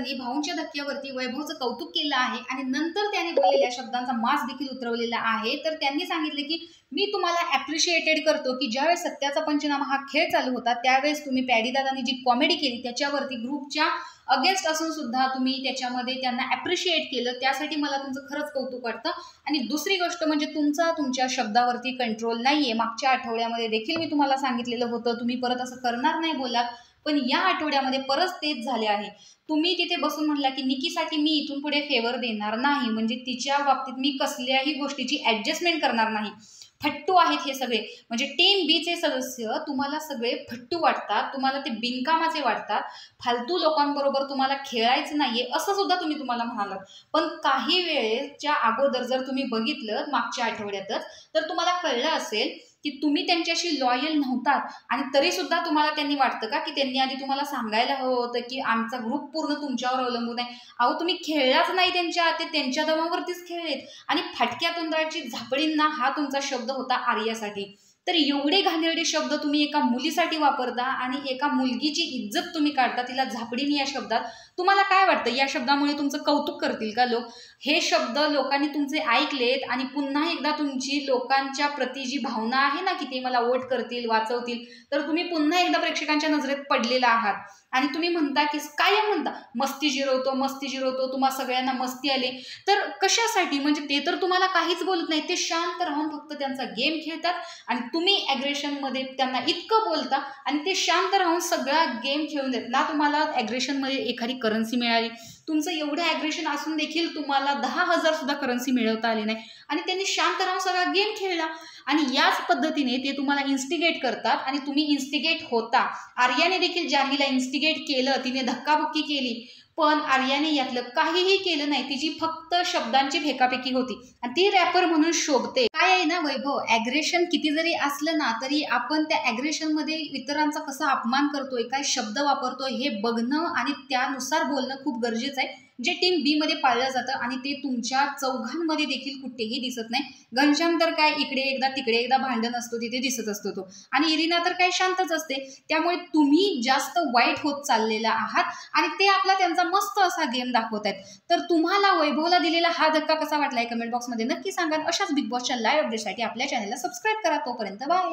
पाडिदादांनी भाऊंच्या धक्क्यावरती वैभवचं कौतुक केलं आहे आणि नंतर त्याने बोललेल्या शब्दांचा मास देखील उतरवलेला आहे। तर त्यांनी सांगितले की मी तुम्हाला ॲप्रिशिएटेड करतो की ज्यावेळेस सत्याचा पंचनामा हा खेळ चालू होता त्यावेळेस तुम्ही पॅडीदादांनी जी कॉमेडी केली त्याच्यावरती ग्रुपच्या अगेन्स्ट असून सुद्धा तुम्ही त्याच्यामध्ये त्यांना ॲप्रिशिएट केलं, त्यासाठी मला तुमचं खरंच कौतुक वाटतं। आणि दुसरी गोष्ट म्हणजे तुमच्या शब्दावरती कंट्रोल नाहीये। मागच्या आठवड्यामध्ये देखील मी तुम्हाला सांगितलेलं होतं तुम्ही परत असं करणार नाही बोलात, पण या आठवड्यामध्ये परत तेच झाले आहे। तुम्ही तिथे बसून म्हणला की निकीसाठी मी इथून पुढे फेवर देणार नाही, म्हणजे तिच्या बाबतीत मी कसल्याही गोष्टीची ॲडजस्टमेंट करणार नाही। फट्टू आहेत हे सगळे, म्हणजे टीम बीचे सदस्य तुम्हाला सगळे फट्टू वाटतात, तुम्हाला ते बिनकामाचे वाटतात, फालतू लोकांबरोबर तुम्हाला खेळायचं नाहीये असं सुद्धा तुम्हाला म्हणालात। पण काही वेळेच्या अगोदर जर तुम्ही बघितलं मागच्या आठवड्यातच तर तुम्हाला कळलं असेल की तुम्ही त्यांच्याशी लॉयल नव्हतात आणि तरी सुद्धा तुम्हाला त्यांनी वाटतं का की त्यांनी आधी तुम्हाला सांगायला हवं होतं की आमचा ग्रुप पूर्ण तुमच्यावर अवलंबून आहे। अहो तुम्ही खेळलाच नाही त्यांच्या, ते त्यांच्या दमावरतीच खेळलेत आणि फाटक्या तोंडाची झापडींना हा तुमचा शब्द होता आर्यासाठी। तर एवढे घाणेरडे शब्द तुम्ही एका मुलीसाठी वापरता आणि एका मुलगीची इज्जत तुम्ही काढता तिला झापडीन या शब्दात। तुम्हाला काय वाटतं या शब्दामुळे तुमचं कौतुक करतील का लोक? हे शब्द लोकांनी तुमचे ऐकलेत आणि पुन्हा एकदा तुमची लोकांच्या प्रती जी भावना आहे ना की ते मला वोट करतील वाचवतील, तर तुम्ही पुन्हा एकदा प्रेक्षकांच्या नजरेत पडलेला आहात आणि तुम्ही म्हणता की कायम म्हणता मस्ती जिरवतो तुम्हा सगळ्यांना मस्ती आली। तर कशासाठी? म्हणजे ते तर तुम्हाला काहीच बोलत नाही, ते शांत राहून फक्त त्यांचा गेम खेळतात आणि तुम्ही ॲग्रेशनमध्ये त्यांना इतकं बोलता आणि ते शांत राहून सगळा गेम खेळून देत ना। तुम्हाला ॲग्रेशनमध्ये एखादी करन्सी मिळाली, तुमचं एवढं ॲग्रेशन असून देखील तुम्हाला 10,000 सुद्धा करन्सी मिळवता आली नाही आणि त्यांनी शांत राहून सगळा गेम खेळला आणि याच पद्धतीने ते तुम्हाला इन्स्टिगेट करतात आणि तुम्ही इन्स्टिगेट होता। आर्याने देखील जान्हवीला इन्स्टिगेट केलं, तिने धक्काबुक्की केली, पण आर्याने यातलं काहीही केलं नाही, तिची फक्त शब्दांची फेकाफेकी होती आणि ती रॅपर म्हणून शोभते। काय आहे ना वैभव, ॲग्रेशन किती जरी असलं ना तरी आपण त्या ॲग्रेशनमध्ये इतरांचा कसा अपमान करतोय, काय शब्द वापरतोय हे बघणं आणि त्यानुसार बोलणं खूप गरजेचं आहे, जे टीम बी मध्ये पाळलं जातं आणि ते तुमच्या चौघांमध्ये देखील कुठेही दिसत नाही। घनश्याम तर काय इकडे एकदा तिकडे एकदा भांडण असतो तिथे दिसत असतो तो, आणि इरिना तर काय शांतच असते। त्यामुळे तुम्ही जास्त वाईट होत चाललेला आहात आणि ते आपला त्यांचा मस्त असा गेम दाखवत आहेत। तर तुम्हाला वैभवला दिलेला हा धक्का कसा वाटलाय कमेंट बॉक्समध्ये नक्की सांगा। अशाच बिग बॉसच्या लाईव्ह अपडेटसाठी आपल्या चॅनलला सबस्क्राईब करा। तोपर्यंत बाय।